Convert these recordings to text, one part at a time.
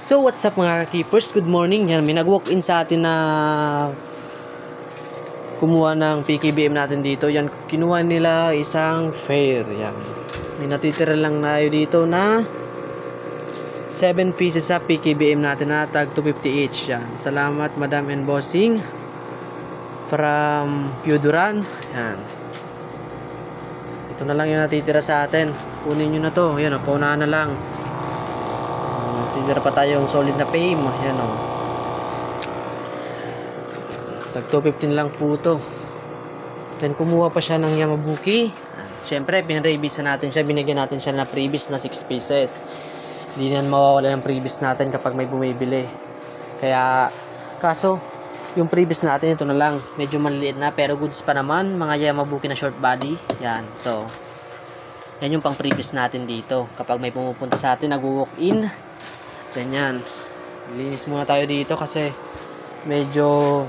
So what's up mga keepers, good morning. Yan, may nag-walk-in sa atin na kumuha ng PKBM natin dito. Yan, kinuha nila isang fare. Yan, may natitira lang na dito na 7 pieces sa PKBM natin na tag 250 each. Yan, salamat madam and bossing from Piuduran. Yan, ito na lang yung natitira sa atin. Kunin nyo na to. Yan, paunahan na lang. Titira pa tayong solid na fame. Yan o. Tag 215 lang po to. Then kumuha pa siya ng Yamabuki. Siyempre pinarevisa natin siya. Binigyan natin siya na previous na 6 pieces. Hindi na mawawala ng previous natin kapag may bumibili. Kaya kaso yung previous natin ito na lang. Medyo maliliit na pero goods pa naman. Mga Yamabuki na short body. Yan. So yan yung pang previous natin dito. Kapag may pumupunta sa atin nag-walk in, ganyan. Linis muna tayo dito kasi medyo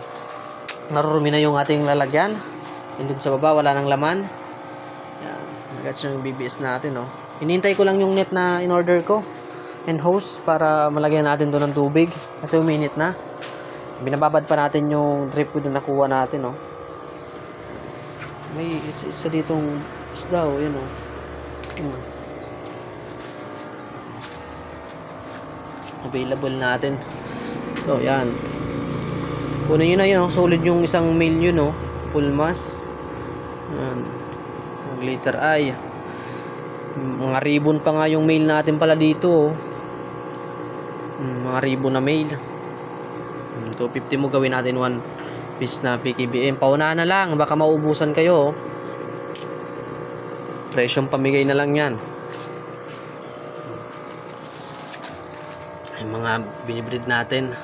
narurumi na yung ating lalagyan. And dun sa baba wala nang laman. Yan, magats yung BBS natin, no. Hinihintay ko lang yung net na in order ko and hose para malagyan natin doon ng tubig kasi uminit na. Binababad pa natin yung drip food na nakuha natin, no. May isa ditong isda, oh, yan, oh. Available natin. So, yan. Kunin nyo na yun, oh. Solid yung isang mail yun, oh. Full mass. Yan. Glitter eye. Mga ribbon pa nga yung mail natin pala dito, oh. Mga ribbon na mail. 250 mo gawin natin 1 piece na PKBM. Paunahan na lang. Baka maubusan kayo, oh. Presyong pamigay na lang yan. Yung mga binibreed natin.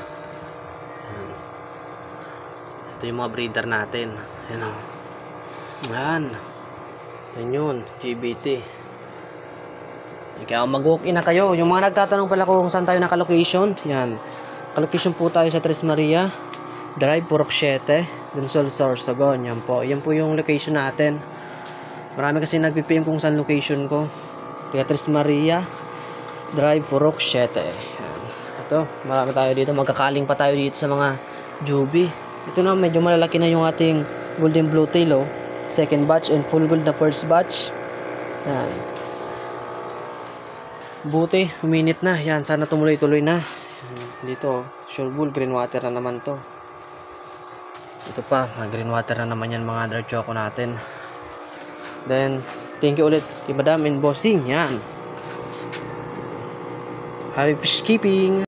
Ito yung mga breeder natin. Ayan, o. Ayan. Ayan yun. GBT. Kaya mag-walk-in na kayo. Yung mga nagtatanong pala kung saan tayo naka-location. Yan. Naka-location po tayo sa Tres Maria Drive, Purok 7. Dunsol, Sorsogon. Yan po. Yan po yung location natin. Marami kasi nag-PM kung saan location ko. Kaya Tres Maria Drive, Purok 7. Yan. Ito, marami tayo dito. Magkakaling pa tayo dito sa mga Juby. Ito na, medyo malalaki na yung ating golden blue tail, oh. Second batch and full gold na first batch. Yan. Buti, uminit na. Yan, sana tumuloy-tuloy na. Dito, sure bull, green water na naman to. Ito pa, green water na naman yan mga dark choco natin. Then, thank you ulit kay Madam and Bossing. Yan. Happy fish keeping!